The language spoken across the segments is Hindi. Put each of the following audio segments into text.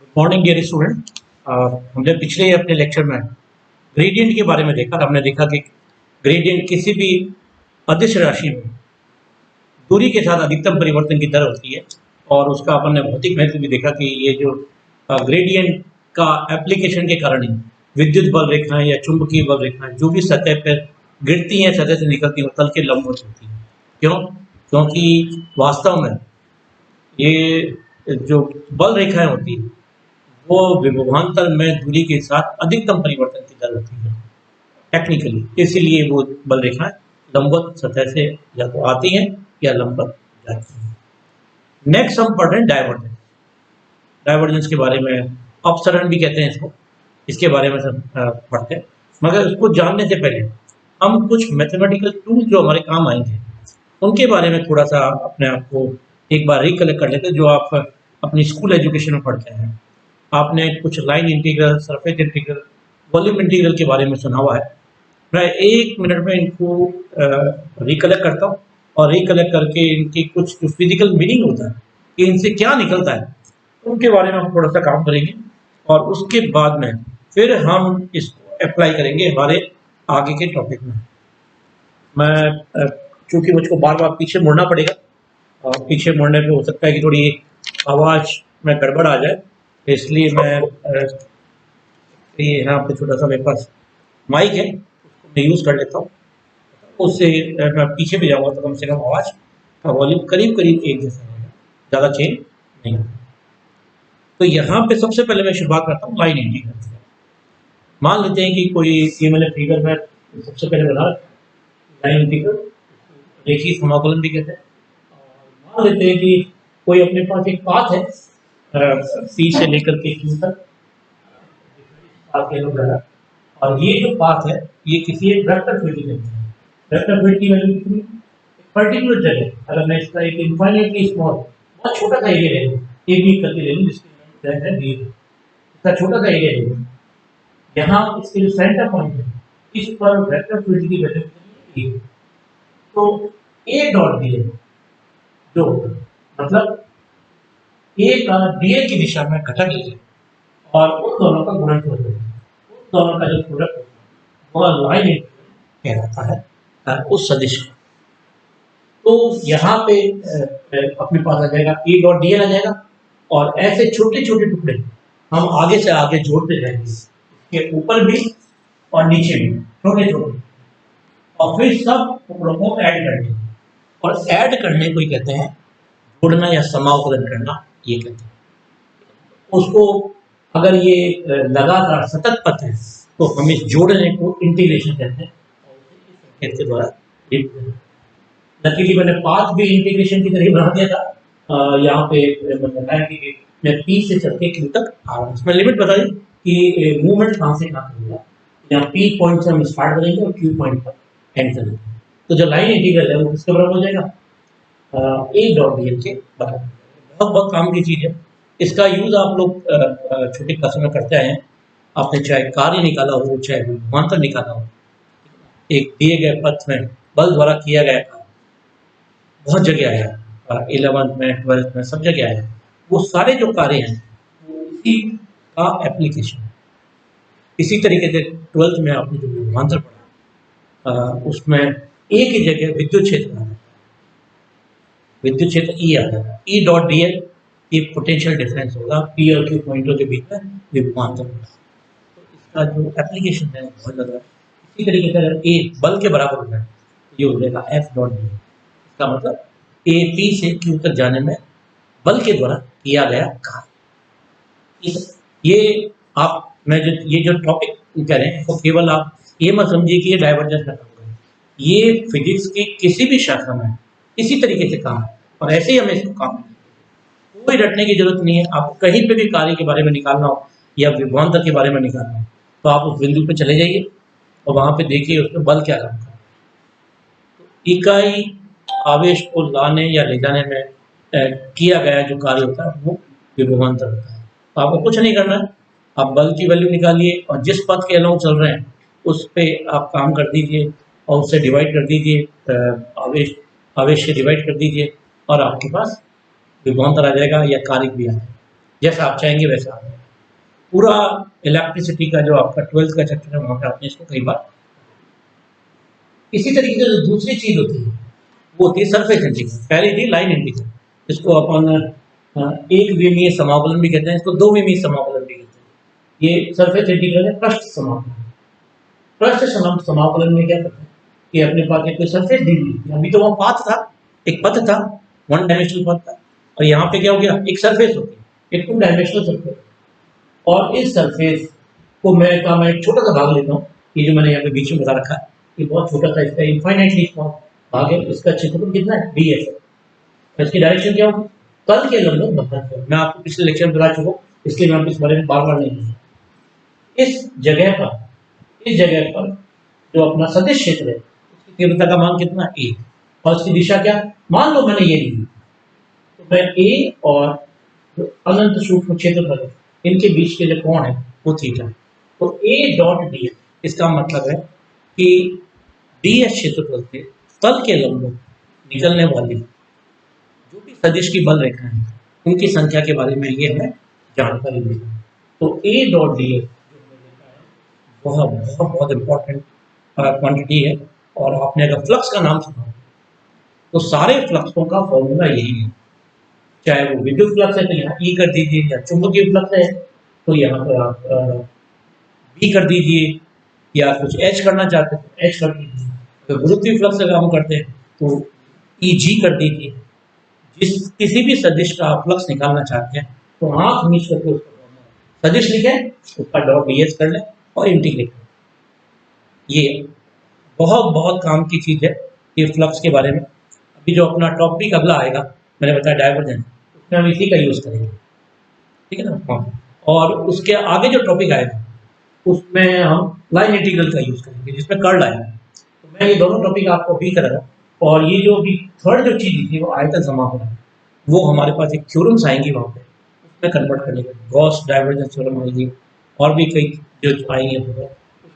Good morning dear student. हमने पिछले अपने लेक्चर में ग्रेडियंट के बारे में देखा। हमने देखा कि ग्रेडियंट किसी भी अदिश राशि में दूरी के साथ अधिकतम परिवर्तन की दर होती है और उसका अपन ने भौतिक महत्व भी देखा कि ये जो ग्रेडियंट का एप्लीकेशन के कारण ही विद्युत बल रेखाएं या चुंबकीय बल रेखाएं जो भी सतह पर गिरती हैं, सतह से निकलती हैं, तल के लंबवत होती हैं। क्यों? क्योंकि वास्तव में ये जो बल रेखाएं होती हैं वो विभवांतर में दूरी के साथ अधिकतम परिवर्तन की दर होती है टेक्निकली, इसीलिए वो बल रेखाएं लंबवत सतह से या तो आती हैं या लंबवत जाती हैं। नेक्स्ट हम पढ़ रहे हैं डाइवर्जेंस। डाइवर्जेंस के बारे में, अपसरण भी कहते हैं इसको, इसके बारे में सब पढ़ते हैं। मगर उसको जानने से पहले हम कुछ मैथमेटिकल टूल जो हमारे काम आएंगे उनके बारे में थोड़ा सा अपने आप को एक बार रिकलेक्ट कर लेते हैं, जो आप अपनी स्कूल एजुकेशन में पढ़ते हैं। आपने कुछ line integral, surface integral, volume integral के बारे में सुना हुआ है। मैं 1 मिनट में इनको रिकलेक्ट करता हूँ और रिकलेक्ट करके इनकी कुछ जो फिजिकल मीनिंग होता है कि इनसे क्या निकलता है उनके बारे में हम थोड़ा सा काम करेंगे और उसके बाद में फिर हम इसको अप्लाई करेंगे हमारे आगे के टॉपिक में। मैं चूँकि मुझको बार बार पीछे मुड़ना पड़ेगा और पीछे मुड़ने पे हो सकता है कि थोड़ी आवाज़ में गड़बड़ आ जाए, इसलिए मैं ये यहाँ पे छोटा सा मेरे पास माइक है उसको मैं यूज़ कर लेता हूँ। उससे मैं पीछे भी जाऊँगा तो कम से कम आवाज़ का वॉल्यूम करीब करीब एक जैसा रहेगा, ज़्यादा चेंज नहीं होगा। तो यहाँ पे सबसे पहले मैं शुरुआत करता हूँ लाइन इंटीग्रल से। मान लेते हैं कि कोई ये मैंने फिगर में सबसे पहले बना लाइन इंटीग्रल, रेखीय समाकलन भी कहते हैं। और मान लेते हैं कि कोई अपने पास एक पाथ है पी से लेकर के क्यू तक, और ये जो पाथ है ये किसी एक वेक्टर फील्ड की वैल्यू है। वेक्टर फील्ड की वैल्यू कितनी? पर्टिकुलर जगह, अगर मैं इसका एक इनफाइनाइटली स्मॉल बहुत छोटा सा एरिया ले लूँ, एक भी करके ले लूँ जिसकी है डी, इसका छोटा सा एरिया ले लूँ, यहाँ इसके जो सेंटर पॉइंट है इस पर वेक्टर फील्ड की वैल्यू कितनी है? तो ए डॉट डी जो मतलब ए का डीएल की दिशा में घटक है और उन दोनों का गुणनफल है, उन दोनों का जो प्रोडक्ट होता है वो लाइन इंटीग्रल कहलाता है उस सदिश का। तो यहाँ पे अपने पास आ जाएगा ए डॉट डीएल आ जाएगा और ऐसे छोटे छोटे टुकड़े हम आगे से आगे जोड़ते जाएंगे, इसके ऊपर भी और नीचे भी छोटे छोटे, और फिर सब टुकड़ों को ऐड करने, और ऐड करने को ही कहते हैं जोड़ना या समाकलन करना, ये कहते हैं उसको। अगर ये लगातार सतत पथ है तो हम इस जोड़ने को इंटीग्रेशन कहते हैं और इस संकेत के द्वारा लकीली मैंने पाथ भी इंटीग्रेशन की तरह बना दिया था। यहाँ पे मैंने बताया कि मैं पी से चल के क्यू तक आ रहा हूँ, इसमें लिमिट बता दी कि मूवमेंट कहाँ से कहाँ करेगा। यहाँ पी पॉइंट से हम स्टार्ट करेंगे और क्यू पॉइंट पर एंड करेंगे। तो जो लाइन इंटीग्रल है वो किसके बराबर हो जाएगा? ए डॉट डी एल के बराबर। बहुत बहुत काम की चीज़ है, इसका यूज़ आप लोग छोटी क्लासों में करते आए हैं। आपने चाहे कार्य निकाला हो, चाहे विभवांतर निकाला हो, एक दिए गए पथ में बल द्वारा किया गया कार्य बहुत जगह आया, 11th में 12th में सब जगह आया। वो सारे जो कार्य हैं वो इसी का एप्लीकेशन है। इसी तरीके से 12th में आपने जो विभवांतर पढ़ा उसमें ए की जगह विद्युत क्षेत्र आ जाता है, विद्युत क्षेत्र ई आ जाता है। ई डॉट डी एल ये पोटेंशियल डिफरेंस होगा पी और क्यू पॉइंटों के बीच में विभवांतर होगा। तो इसका जो एप्लीकेशन है बहुत ज़्यादा है। इसी तरीके से अगर ए बल के बराबर होता है तो ये हो जाएगा एफ डॉट डी एल। इसका मतलब ए पी से क्यू तक जाने में बल के द्वारा किया गया कार्य। ये आप मैं जो ये जो टॉपिक कह रहे हैं तो केवल आप ये मत समझिए कि ये डाइवर्जेंस का काम है, ये फिजिक्स की किसी भी शाखा में इसी तरीके से काम है और ऐसे ही हमें इसको काम, कोई रटने की जरूरत नहीं है। आपको कहीं पे भी कार्य के बारे में निकालना हो या विभवांतर के बारे में निकालना हो तो आप उस बिंदु पे चले जाइए और वहां पे देखिए उसमें बल क्या काम करता है। तो इकाई आवेश को लाने या ले जाने में किया गया जो कार्य होता है वो विभवांतर होता है। तो आपको कुछ नहीं करना है, आप बल की वैल्यू निकालिए और जिस पथ के अलोंग चल रहे हैं उस पर आप काम कर दीजिए और उससे डिवाइड कर दीजिए, आवेश से डिवाइड कर दीजिए और आपके पास विभवांतर आ जाएगा या कार्य भी आ जाएगा। जैसा आप चाहेंगे वैसा आ जाएगा। पूरा इलेक्ट्रिसिटी का जो आपका 12th का चैप्टर है वहाँ पे आपने इसको कई बार। इसी तरीके से जो दूसरी चीज़ होती है वो होती है सरफेस इंटीग्रल। पहले थी लाइन इंटीग्रल, इसको अपन एक विमीय समाकलन भी कहते हैं, इसको दो विमीय समाकलन भी कहते हैं। ये सरफेस इंटीग्रल है पृष्ठ समाकलन। पृष्ठ समाकलन में क्या करते हैं कि अपने पास एक कोई सरफेस दी हुई है, अभी तो वो पाथ था, एक पथ था, वन डायमेंशनल पथ था, और यहाँ पे क्या हो गया, एक सरफेस होती है, एक टू डायमेंशनल सरफेस। और इस सरफेस को मैं एक छोटा सा भाग लेता हूँ, ये जो मैंने यहाँ पे बीच में बता रखा है, ये बहुत छोटा सा, इसका इनफाइनाइटली स्मॉल भाग है, इसका क्षेत्रफल कितना है, डी है। इसकी डायरेक्शन क्या होगी, तल के लंबवत बंधन। मैं आपको पिछले लेक्चर में बता चुका हूँ, इसलिए मैं इस बारे में बार बार नहीं कहूँगा। इस जगह पर जो अपना सदिश क्षेत्र है उसकी तीव्रता का मान कितना, ए, और उसकी दिशा क्या, मान लो मैंने ये ली, तो मैं ए और जो अनंत सूक्ष्म क्षेत्रफल है इनके बीच के जो कोण है वो थीटा। तो ए डॉट डी, इसका मतलब है कि डी एस क्षेत्रफल से तल के लंबवत निकलने वाली जो भी सदिश की बल रेखा है उनकी संख्या के बारे में ये हमें जानकारी दी। तो ए डॉट डी वह बहुत बहुत इंपॉर्टेंट क्वांटिटी है। और आपने अगर फ्लक्स का नाम सुना तो सारे फ्लक्सों का फॉर्मूला यही है, चाहे वो विद्युत फ्लक्स है तो यहाँ ई कर दीजिए, या चुंबकीय फ्लक्स है तो यहाँ पर आप बी कर दीजिए, या कुछ एच करना चाहते हैं तो एच कर दीजिए। अगर गुरुत्वीय फ्लक्स अगर हम करते हैं तो ई जी कर दीजिए। जिस किसी भी सदिश का आप फ्लक्स निकालना चाहते हैं तो आंख मीच करके उसका सदिश लिखें, उसका डॉट डी एस कर लें और इंटीग्रेट करें। ये बहुत बहुत काम की चीज़ है ये फ्लक्स के बारे में। अभी जो अपना टॉपिक अगला आएगा, मैंने बताया डाइवर्जेंस, उसमें हम इसी का यूज़ करेंगे, ठीक है ना। हाँ, और उसके आगे जो टॉपिक आएगा उसमें हम लाइन इंटीग्रल का यूज़ करेंगे जिसमें कर्ल आएगा। तो मैं ये दोनों टॉपिक आपको अभी करा। और ये जो अभी थर्ड जो चीज़ थी वो आयतन समाकलन, वो हमारे पास एक थ्योरम्स आएंगी वहाँ पे, उसमें कन्वर्ट करने का गॉस डाइवर्जेंस थ्योरम आएगी, और भी कई जो आएंगे उसको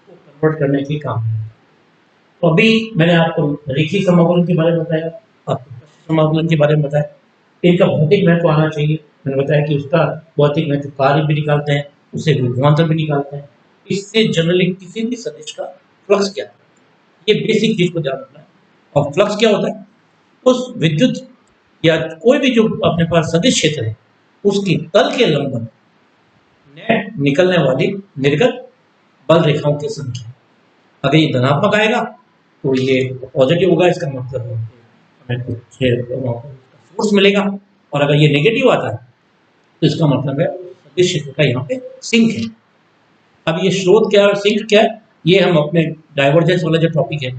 कन्वर्ट करने के काम। तो अभी मैंने आपको रेखीय समाकलन के बारे में बताया, आपको समाकलन के बारे में बताया, इनका भौतिक महत्व आना चाहिए। मैंने बताया कि उसका भौतिक महत्व कार्य भी निकालते हैं, उसे विभवांतर भी निकालते हैं। इससे जनरली किसी भी सदिश का फ्लक्स क्या है, ये बेसिक चीज को ध्यान रखना है। और फ्लक्स क्या होता है, उस विद्युत या कोई भी जो अपने पास सदिश क्षेत्र है उसकी तल के लंबवत नेट निकलने वाली निर्गत बल रेखाओं की संख्या। अगर ये धनात्मक आएगा तो ये पॉजिटिव होगा, इसका मतलब है हमें कुछ फोर्स मिलेगा। और अगर ये नेगेटिव आता है तो इसका मतलब है सदिश क्षेत्र का यहाँ पे सिंक है। अब ये स्रोत क्या है और सिंक क्या है, ये हम अपने डाइवर्जेंस वाला जो टॉपिक है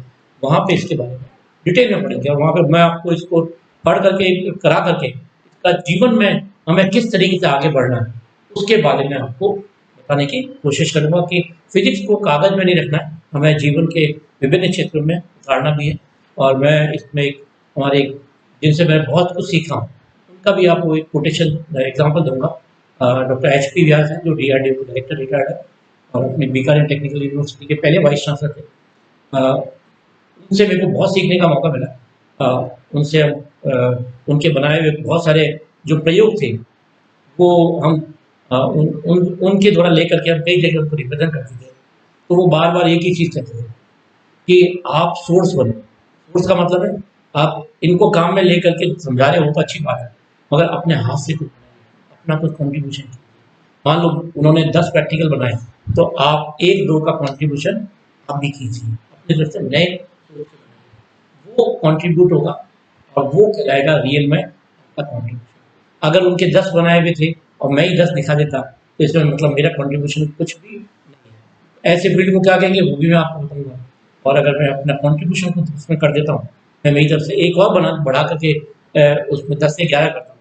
वहाँ पे इसके बारे में डिटेल में पढ़ेंगे। और वहाँ पे मैं आपको इसको पढ़ करके करा करके इसका जीवन में हमें किस तरीके से आगे बढ़ना है उसके बारे में आपको बताने की कोशिश करूँगा कि फिजिक्स को कागज में नहीं रखना है, हमें जीवन के विभिन्न क्षेत्रों में उतारना भी है। और मैं इसमें एक हमारे जिनसे मैं बहुत कुछ सीखा हूँ उनका भी आपको एक कोटेशन एग्जाम्पल दूंगा। डॉक्टर एच पी व्यास हैं जो DRDO के डायरेक्टर रिटायर्ड है और अपने बीकानेर टेक्निकल यूनिवर्सिटी के पहले वाइस चांसलर थे। उनसे मेरे को बहुत सीखने का मौका मिला। उनसे उनके बनाए हुए बहुत सारे जो प्रयोग थे वो हम उनके द्वारा लेकर के हम कई जगह उनको रिप्रेजेंट करते थे। तो वो बार बार एक ही चीज़ कहते थे कि आप सोर्स बनो। सोर्स का मतलब है आप इनको काम में लेकर के समझा रहे हो तो अच्छी बात है, मगर अपने हाथ से कुछ अपना कुछ कॉन्ट्रीब्यूशन। मान लो उन्होंने 10 प्रैक्टिकल बनाए तो आप 1-2 का कॉन्ट्रीब्यूशन आप भी कीजिए अपनी तरफ से, नए वो कंट्रीब्यूट होगा और वो कहलाएगा रियल में आपका कंट्रीब्यूशन। अगर उनके 10 बनाए हुए थे और मैं ही 10 दिखा देता तो इसमें मतलब मेरा कंट्रीब्यूशन कुछ भी नहीं है। ऐसे फील्ड को क्या कहेंगे वो भी मैं आपको बताऊंगा। और अगर मैं अपना कंट्रीब्यूशन को उसमें कर देता हूँ, मैं मेरी तरफ से एक और बढ़ा करके उसमें 10 से 11 करता हूँ,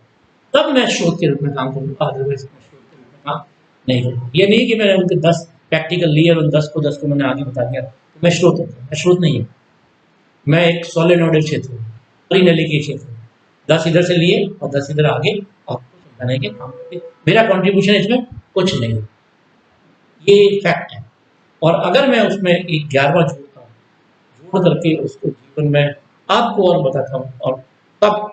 तब मैं शोध के रूप में काम करूँगा। अदरवाइज मैं शोध के रूप में काम नहीं करूँगा। ये नहीं कि मैंने उनके 10 प्रैक्टिकल लिए और उन 10 को मैंने आगे बता दिया तो मैं शोध करता हूँ। मैं शोध नहीं है, मैं एक सोलेनोइडल क्षेत्र हूँ, परिनली के क्षेत्र हूँ। 10 इधर से लिए और 10 इधर आगे आपको समझाने के काम करते, मेरा कंट्रीब्यूशन इसमें कुछ नहीं है, ये फैक्ट है। और अगर मैं उसमें एक 11वां जोड़ता हूँ, जोड़ करके उसको जीवन में आपको और बताता हूँ, और तब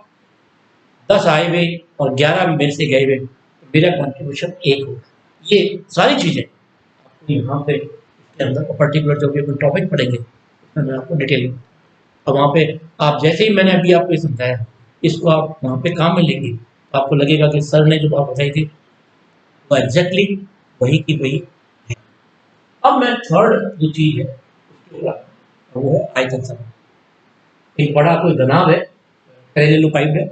10 आए हुए और 11 भी मेरे से गए हुए, तो मेरा कंट्रीब्यूशन 1 होगा। ये सारी चीज़ें आपको यहाँ पे इसके अंदर पर्टिकुलर जो भी अपन टॉपिक पढ़ेंगे उसमें मैं आपको डिटेल, और वहाँ पे आप जैसे ही मैंने अभी आपको ये समझाया, इसको आप वहाँ पे काम में लेंगे तो आपको लगेगा कि सर ने जो बात बताई थी वो एग्जैक्टली वही की वही है। अब मैं थर्ड जो चीज़ है उसके ऊपर वो है आयतन सम। एक बड़ा कोई घनाभ है, पैरेलल पाइप है,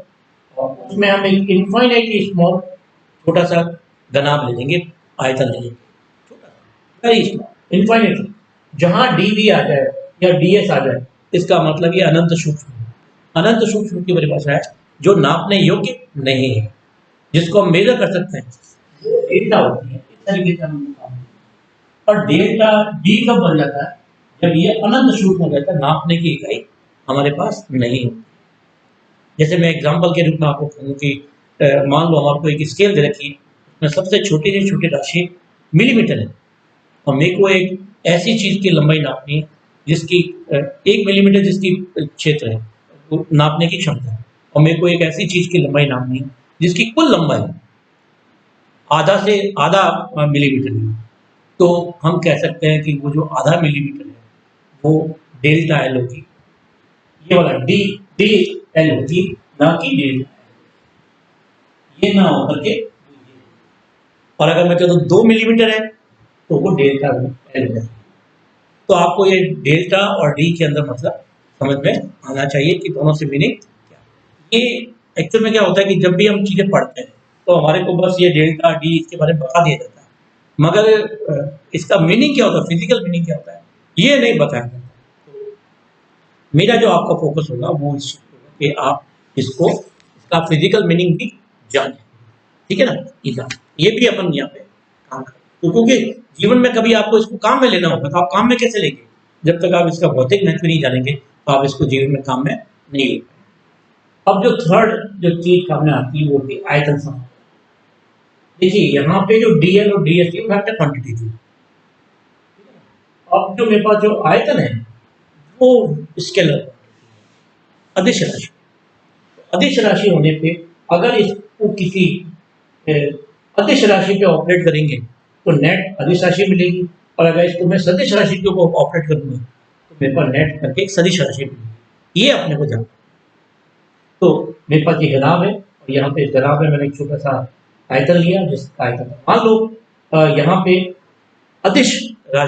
और उसमें हम एक इनफाइनाइटली स्मॉल छोटा सा घनाभ ले लेंगे, आयतन ले लेंगे, छोटा सा वेरी स्मॉल इनफाइनाइटली। जहाँ डीवी आ जाए या डीएस आ जाए इसका मतलब ये अनंत सूक्ष्म है। अनंत सूक्ष्म की परिभाषा है जो नापने योग्य नहीं है, जिसको हम मेजर कर सकते हैं वो डेल्टा होती है। इस तरीके से हम काम करते हैं। और डेल्टा डी कब बन जाता है, जब ये अनंत सूक्ष्म हो जाता है, नापने की इकाई हमारे पास नहीं होती। जैसे मैं एग्जांपल के रूप में आपको कहूँ कि मान लो हमारे को एक स्केल दे रखी है, उसमें सबसे छोटी से छोटी राशि मिलीमीटर है, और मेरे को एक ऐसी चीज़ की लंबाई नापनी है जिसकी 1 मिलीमीटर जिसकी क्षेत्र है, वो नापने की क्षमता है, और मेरे को एक ऐसी चीज़ की लंबाई नापनी है जिसकी कुल लंबाई आधा से आधा मिलीमीटर है। तो हम कह सकते हैं कि वो जो आधा मिलीमीटर है वो डेल्टा एल होगी, ये वाला डी डी एल होगी, ना कि डेल्टा ये ना होकर के। और अगर मैं कहूँ 2 मिलीमीटर है तो वो डेल्टा एल है। तो आपको ये डेल्टा और डी के अंदर मतलब समझ में आना चाहिए कि दोनों से मीनिंग क्या है। ये एक्चुअल में क्या होता है कि जब भी हम चीज़ें पढ़ते हैं तो हमारे को बस ये डेल्टा डी इसके बारे में बता दिया जाता है, मगर इसका मीनिंग क्या होता है, फिजिकल मीनिंग क्या होता है, ये नहीं बताया जाता। मेरा जो आपका फोकस होगा वो इस चीज़ पे होगा कि आप इसको इसका फिजिकल मीनिंग भी जानें, ठीक है ना। ये भी अपन यहाँ पे काम करें, तो क्योंकि जीवन में कभी आपको इसको काम में लेना होगा, तो आप काम में कैसे लेंगे, जब तक आप इसका भौतिक महत्व नहीं जानेंगे तो आप इसको जीवन में काम में नहीं ले पाएंगे। अब जो थर्ड जो चीज काम में आती है वो होती है आयतन समापन। देखिए यहाँ पे जो डीएल और डीएस थी वेक्टर क्वांटिटी थी। अब जो मेरे पास जो आयतन है वो स्केलर अदिश राशि, अदिश राशि होने पे अगर इसको किसी अदिश राशि पे ऑपरेट करेंगे तो नेट अदिश राशि मिलेगी, और अगर इसको मैं सदिश राशि के ऊपर ऑपरेट करूंगा तो मेरे पास नेट करके एक सदिश राशि मिलेगी। ये अपने को जानना। तो मेरे पास ये घनाभ है, और यहाँ पे घनाभ में मैंने एक छोटा सा आयतन लिया, जिसका आयतन मान लो यहाँ पे अदिश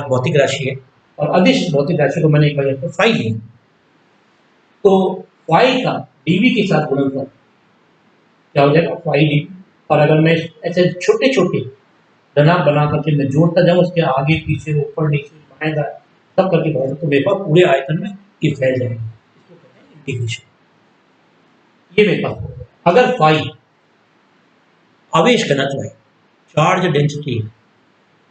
भौतिक राशि है, और अदिश भौतिक राशि को मैंने एक बार यहाँ पे फाई लिया, तो फाई का डीवी के साथ गुणनफल क्या हो जाएगा, फाई डीवी। और अगर मैं ऐसे छोटे छोटे घनाभ बना करके मैं जोड़ता जाऊँ, उसके आगे पीछे ऊपर नीचे बाएं दाएं सब करके बढ़ा, तो मेरे पास पूरे आयतन में ये फैल जाएगा। इसको कहते हैं इंटीग्रेशन। ये मेरे पास होगा। अगर फाई आवेश घनत्व है, चार्ज डेंसिटी है,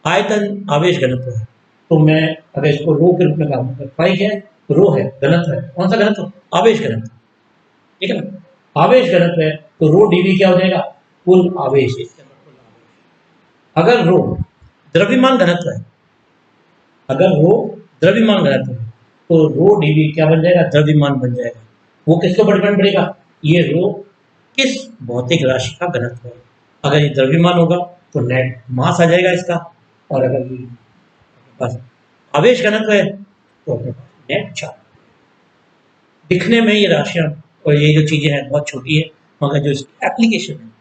आयतन आवेश घनत्व है, तो मैं अगर इसको रो के रूप में काम करूँ, फाई क्या है, रो है, घनत्व है, कौन सा घनत्व, आवेश घनत्व, ठीक है ना। आवेश घनत्व है तो रो डीवी क्या हो जाएगा, कुल आवेश। इसके अंदर कुल आवेश। अगर रो द्रव्यमान घनत्व है, अगर रो द्रव्यमान घनत्व है तो रो डीवी क्या बन जाएगा, द्रव्यमान बन जाएगा। वो किसके ऊपर डिपेंड पड़ेगा, ये रो किस भौतिक राशि का घनत्व है। अगर ये द्रव्यमान होगा तो नेट मास आ जाएगा इसका, और अगर ये बस आवेश घनत्व है तो अपने पास नेट चार्ज। दिखने में ये राशियां और ये जो चीज़ें हैं बहुत छोटी है, मगर जो इसकी एप्लीकेशन है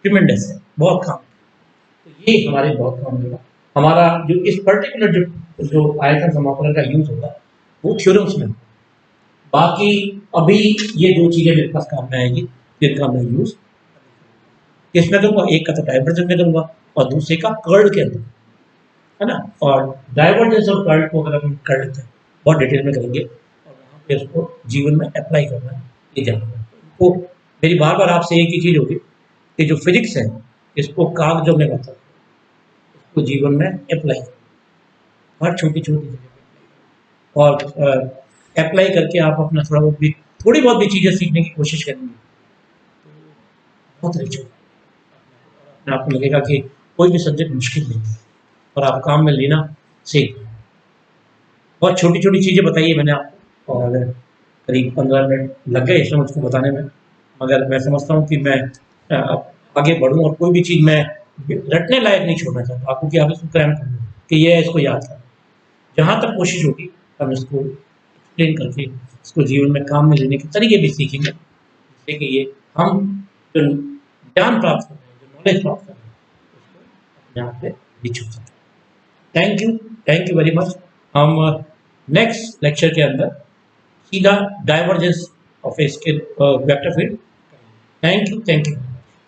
ट्रिमेंडस है, बहुत काम। तो ये हमारे बहुत काम होगा। हमारा जो इस पर्टिकुलर जो आयतन समाकलन का यूज होगा वो थ्योरम्स में। बाकी अभी ये दो चीज़ें मेरे पास काम में आएगी जिनका मैं यूज किसमें करूँगा, एक का तो डाइवर्जेंस में करूँगा और दूसरे का कर्ल के अंदर, है ना। और डाइवर्जेंस और कर्ल को अगर हम कर लेते हैं बहुत डिटेल में करेंगे, और वहाँ पे उसको जीवन में अप्लाई करना है, ये जानना। तो मेरी बार बार आपसे एक ही चीज़ होगी कि जो फिजिक्स है इसको कागजों में मतलब इसको जीवन में अप्लाई करना, हर छोटी छोटी जगह और अप्लाई करके आप अपना थोड़ी बहुत भी चीज़ें सीखने की कोशिश करेंगे तो बहुत रिच होगा। आपको लगेगा कि कोई भी सब्जेक्ट मुश्किल नहीं है और आप काम में लेना सीख। बहुत छोटी छोटी चीज़ें बताइए मैंने आपको, और करीब 15 मिनट लग गए इसमें मुझको बताने में, मगर मैं समझता हूँ कि मैं आगे बढ़ूँ और कोई भी चीज़ मैं रटने लायक नहीं छोड़ना चाहता आपको कि आप इसको क्रैम कर लो कि ये है, इसको याद कर। जहाँ तक कोशिश होगी हम इसको एक्सप्लेन करके इसको जीवन में काम में लेने के तरीके भी सीखेंगे, जिससे कि ये हम जो ज्ञान प्राप्त कर रहे हैं, जो नॉलेज प्राप्त कर रहे हैं, उसको अपने आप पे भी छू सकें। Thank you very much. हम नेक्स्ट लेक्चर के अंदर सीधा divergence of a scale vector field. Thank you.